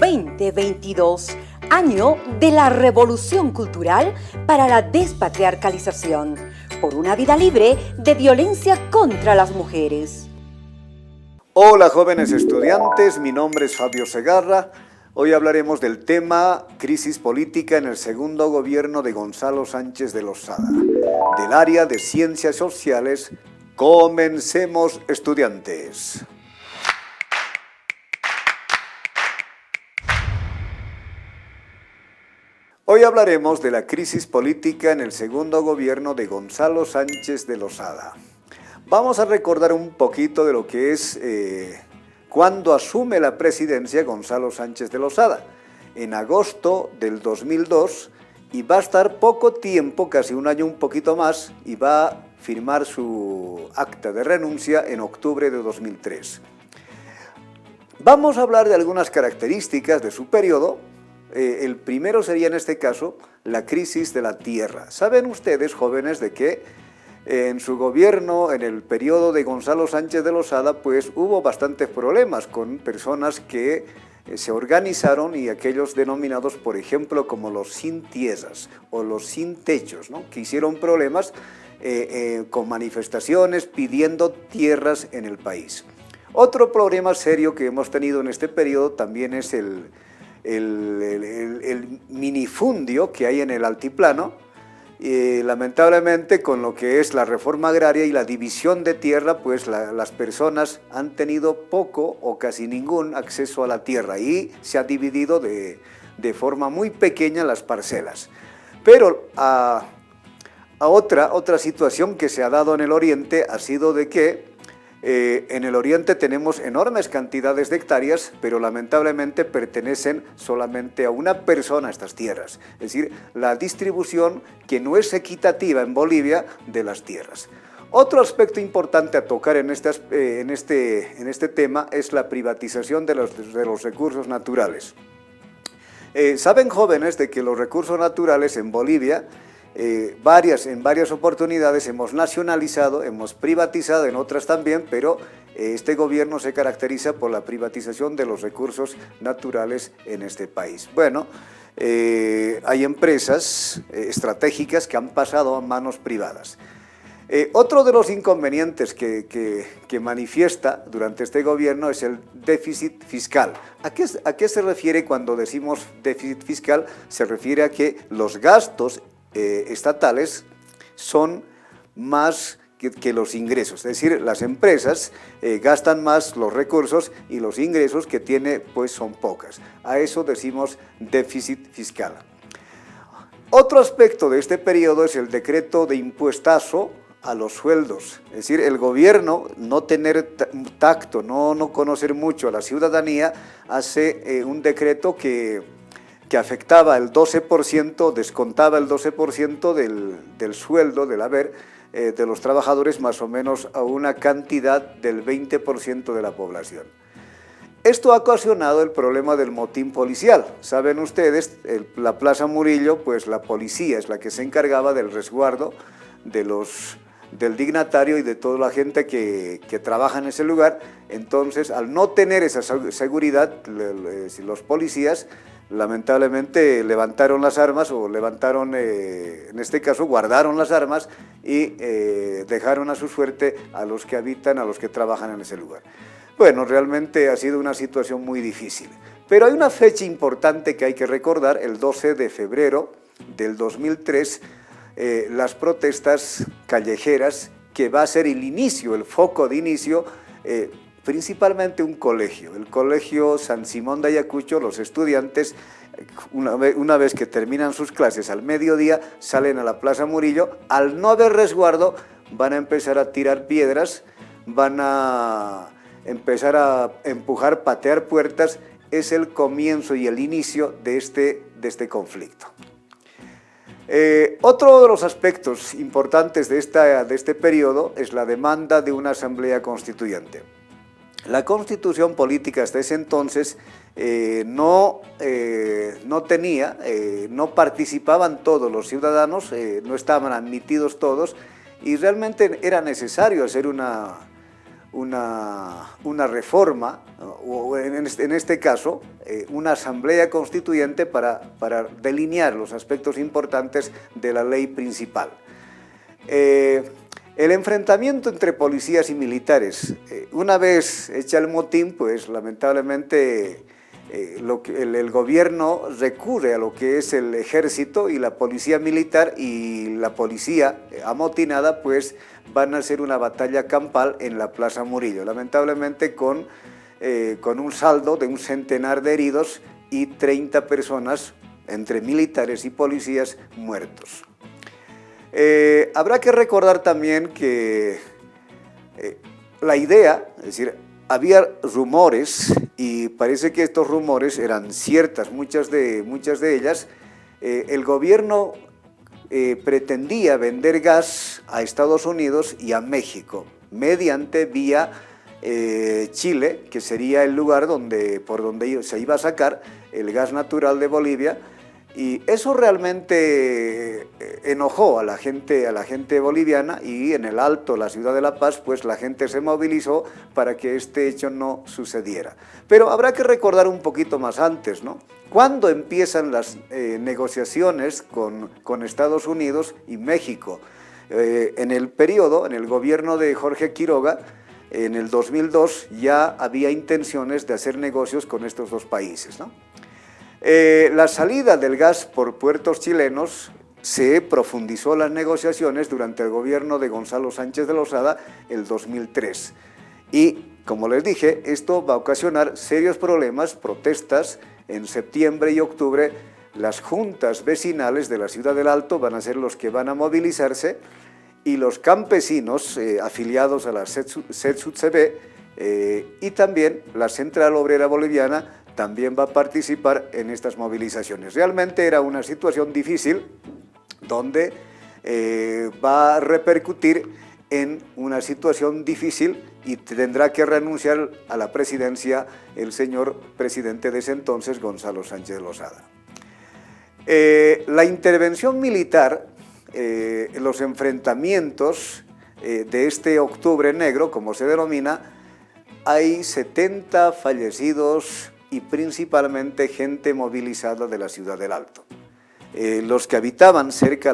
2022, año de la revolución cultural para la despatriarcalización, por una vida libre de violencia contra las mujeres. Hola jóvenes estudiantes, mi nombre es Fabio Segarra. Hoy hablaremos del tema crisis política en el segundo gobierno de Gonzalo Sánchez de Losada, del área de Ciencias Sociales. Comencemos, estudiantes. Hoy hablaremos de la crisis política en el segundo gobierno de Gonzalo Sánchez de Losada. Vamos a recordar un poquito de lo que es cuando asume la presidencia Gonzalo Sánchez de Losada, en agosto del 2002, y va a estar poco tiempo, casi un año un poquito más, y va a firmar su acta de renuncia en octubre de 2003. Vamos a hablar de algunas características de su periodo. El primero sería en este caso la crisis de la tierra. ¿Saben ustedes, jóvenes, de que en su gobierno, en el periodo de Gonzalo Sánchez de Losada, pues hubo bastantes problemas con personas que se organizaron y aquellos denominados, por ejemplo, como los sin tierras o los sin techos, ¿no?, que hicieron problemas con manifestaciones pidiendo tierras en el país. Otro problema serio que hemos tenido en este periodo también es el minifundio que hay en el altiplano. Lamentablemente, con lo que es la reforma agraria y la división de tierra, pues las personas han tenido poco o casi ningún acceso a la tierra y se ha dividido de forma muy pequeña las parcelas. Pero otra situación que se ha dado en el oriente ha sido de que en el oriente tenemos enormes cantidades de hectáreas, pero lamentablemente pertenecen solamente a una persona estas tierras. Es decir, la distribución que no es equitativa en Bolivia de las tierras. Otro aspecto importante a tocar en este tema es la privatización de los recursos naturales. Saben, jóvenes, de que los recursos naturales en Bolivia en varias oportunidades hemos nacionalizado, hemos privatizado, en otras también, pero este gobierno se caracteriza por la privatización de los recursos naturales en este país. Bueno, hay empresas estratégicas que han pasado a manos privadas. Otro de los inconvenientes que manifiesta durante este gobierno es el déficit fiscal. ¿A qué se refiere cuando decimos déficit fiscal? Se refiere a que los gastos estatales son más que los ingresos, es decir, las empresas gastan más los recursos y los ingresos que tiene pues son pocas. A eso decimos déficit fiscal. Otro aspecto de este periodo es el decreto de impuestazo a los sueldos, es decir, el gobierno, no tener tacto, no conocer mucho a la ciudadanía, hace un decreto que afectaba el 12%, descontaba el 12% del sueldo, del haber de los trabajadores, más o menos a una cantidad del 20% de la población. Esto ha ocasionado el problema del motín policial. Saben ustedes, la Plaza Murillo, pues la policía es la que se encargaba del resguardo del dignatario y de toda la gente que trabaja en ese lugar. Entonces, al no tener esa seguridad, los policías lamentablemente levantaron las armas o en este caso guardaron las armas y dejaron a su suerte a los que habitan, a los que trabajan en ese lugar. Bueno, realmente ha sido una situación muy difícil, pero hay una fecha importante que hay que recordar: el 12 de febrero del 2003, las protestas callejeras, que va a ser el inicio, el foco de inicio, principalmente un colegio, el Colegio San Simón de Ayacucho. Los estudiantes, una vez que terminan sus clases al mediodía, salen a la Plaza Murillo. Al no haber resguardo, van a empezar a tirar piedras, van a empezar a empujar, patear puertas. Es el comienzo y el inicio de este conflicto. Otro de los aspectos importantes de este periodo es la demanda de una asamblea constituyente. La constitución política hasta ese entonces no participaban todos los ciudadanos, no estaban admitidos todos, y realmente era necesario hacer una una reforma, o en este caso, una asamblea constituyente para delinear los aspectos importantes de la ley principal. El enfrentamiento entre policías y militares, una vez hecha el motín, pues lamentablemente el gobierno recurre a lo que es el ejército y la policía militar, y la policía amotinada pues van a hacer una batalla campal en la Plaza Murillo, lamentablemente con un saldo de un centenar de heridos y 30 personas, entre militares y policías, muertos. Habrá que recordar también que la idea, es decir, había rumores, y parece que estos rumores eran ciertas, muchas de ellas. El gobierno pretendía vender gas a Estados Unidos y a México, mediante vía Chile, que sería el lugar por donde se iba a sacar el gas natural de Bolivia, y eso realmente enojó a la gente boliviana, y en el Alto, la ciudad de La Paz, pues la gente se movilizó para que este hecho no sucediera. Pero habrá que recordar un poquito más antes, ¿no? ¿Cuándo empiezan las negociaciones con Estados Unidos y México? En el gobierno de Jorge Quiroga, en el 2002, ya había intenciones de hacer negocios con estos dos países, ¿no? La salida del gas por puertos chilenos, se profundizó las negociaciones durante el gobierno de Gonzalo Sánchez de Lozada el 2003. Y, como les dije, esto va a ocasionar serios problemas, protestas. En septiembre y octubre, las juntas vecinales de la ciudad del Alto van a ser los que van a movilizarse, y los campesinos afiliados a la CETSUTCB y también la Central Obrera Boliviana también va a participar en estas movilizaciones. Realmente era una situación difícil, donde va a repercutir en una situación difícil, y tendrá que renunciar a la presidencia el señor presidente de ese entonces, Gonzalo Sánchez de Lozada. La intervención militar, los enfrentamientos de este Octubre Negro, como se denomina, hay 70 fallecidos y principalmente gente movilizada de la ciudad del Alto. Los que habitaban cerca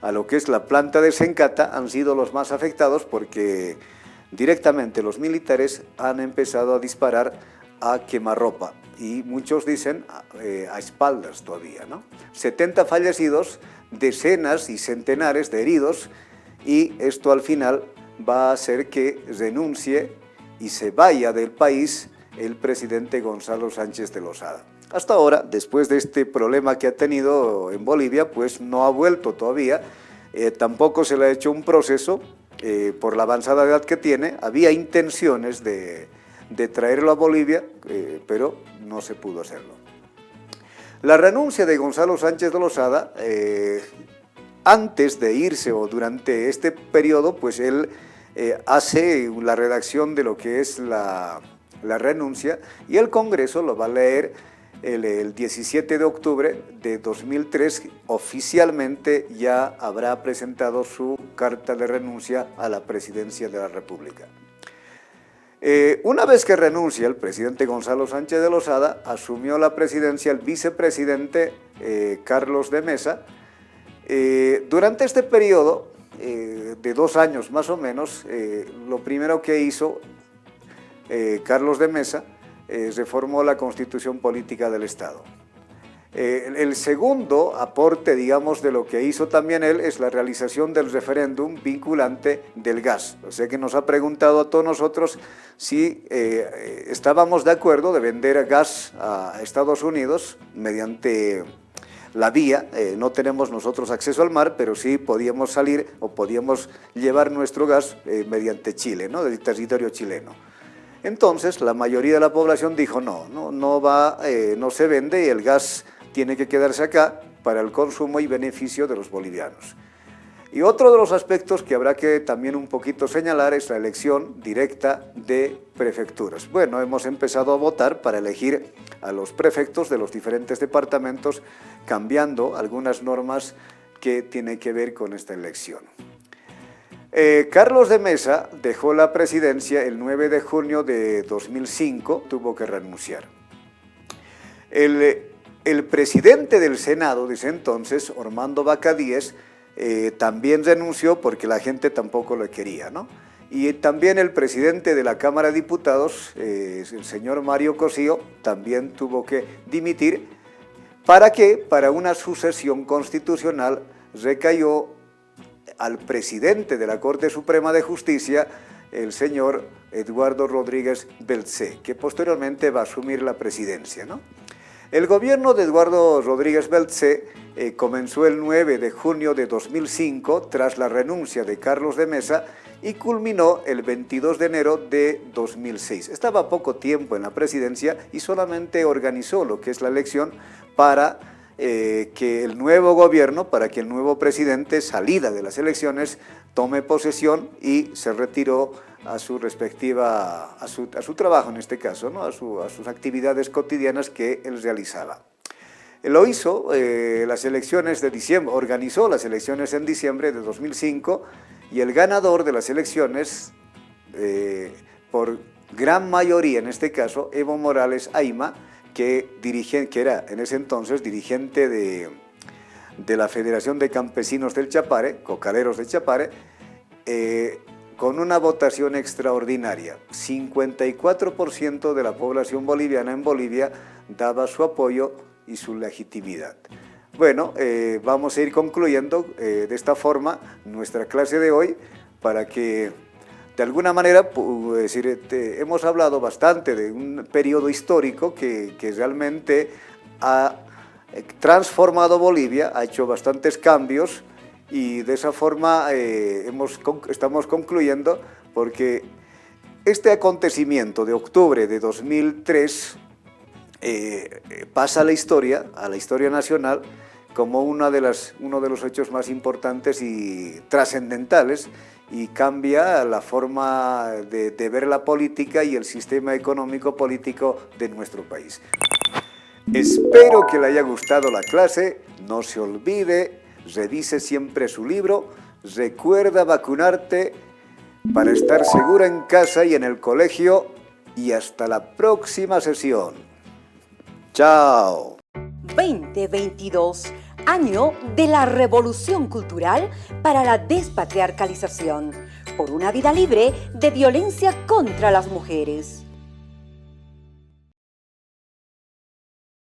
a lo que es la planta de Sencata han sido los más afectados, porque directamente los militares han empezado a disparar a quemarropa, y muchos dicen a espaldas todavía, ¿no? 70 fallecidos, decenas y centenares de heridos, y esto al final va a hacer que renuncie y se vaya del país el presidente Gonzalo Sánchez de Lozada. Hasta ahora, después de este problema que ha tenido en Bolivia, pues no ha vuelto todavía, tampoco se le ha hecho un proceso por la avanzada edad que tiene. Había intenciones de traerlo a Bolivia, pero no se pudo hacerlo. La renuncia de Gonzalo Sánchez de Lozada, antes de irse o durante este periodo, pues él hace la redacción de lo que es la renuncia, y el Congreso lo va a leer el 17 de octubre de 2003, oficialmente ya habrá presentado su carta de renuncia a la presidencia de la República. Una vez que renuncia el presidente Gonzalo Sánchez de Lozada, asumió la presidencia el vicepresidente Carlos de Mesa. Durante este periodo de 2 años más o menos, lo primero que hizo Carlos de Mesa reformó la Constitución Política del Estado. El segundo aporte, digamos, de lo que hizo también él es la realización del referéndum vinculante del gas. O sea que nos ha preguntado a todos nosotros si estábamos de acuerdo de vender gas a Estados Unidos mediante la vía. No tenemos nosotros acceso al mar, pero sí podíamos salir o podíamos llevar nuestro gas mediante Chile, ¿no? Del territorio chileno. Entonces la mayoría de la población dijo no se vende, y el gas tiene que quedarse acá para el consumo y beneficio de los bolivianos. Y otro de los aspectos que habrá que también un poquito señalar es la elección directa de prefecturas. Bueno, hemos empezado a votar para elegir a los prefectos de los diferentes departamentos, cambiando algunas normas que tienen que ver con esta elección. Carlos de Mesa dejó la presidencia el 9 de junio de 2005, tuvo que renunciar. El presidente del Senado de ese entonces, Ormando Vaca Díez, también renunció porque la gente tampoco lo quería, ¿no? Y también el presidente de la Cámara de Diputados, el señor Mario Cosío, también tuvo que dimitir. ¿Para qué? Para una sucesión constitucional recayó al presidente de la Corte Suprema de Justicia, el señor Eduardo Rodríguez Beltzé, que posteriormente va a asumir la presidencia, ¿no? El gobierno de Eduardo Rodríguez Beltzé comenzó el 9 de junio de 2005 tras la renuncia de Carlos de Mesa y culminó el 22 de enero de 2006. Estaba poco tiempo en la presidencia y solamente organizó lo que es la elección para que el nuevo gobierno, para que el nuevo presidente, salida de las elecciones, tome posesión y se retiró a su respectiva, a su trabajo en este caso, ¿no? a sus actividades cotidianas que él realizaba. Lo hizo, las elecciones de diciembre, organizó las elecciones en diciembre de 2005 y el ganador de las elecciones, por gran mayoría en este caso, Evo Morales Ayma, que era en ese entonces dirigente de la Federación de Campesinos del Chapare, Cocaleros de Chapare, con una votación extraordinaria. 54% de la población boliviana en Bolivia daba su apoyo y su legitimidad. Bueno, vamos a ir concluyendo de esta forma nuestra clase de hoy para que de alguna manera, hemos hablado bastante de un periodo histórico que realmente ha transformado Bolivia, ha hecho bastantes cambios y de esa forma estamos concluyendo porque este acontecimiento de octubre de 2003 pasa a la historia nacional como uno de los hechos más importantes y trascendentales y cambia la forma de ver la política y el sistema económico-político de nuestro país. Espero que le haya gustado la clase, no se olvide, revise siempre su libro, recuerda vacunarte para estar segura en casa y en el colegio y hasta la próxima sesión. Chao. 2022, año de la revolución cultural para la despatriarcalización, por una vida libre de violencia contra las mujeres.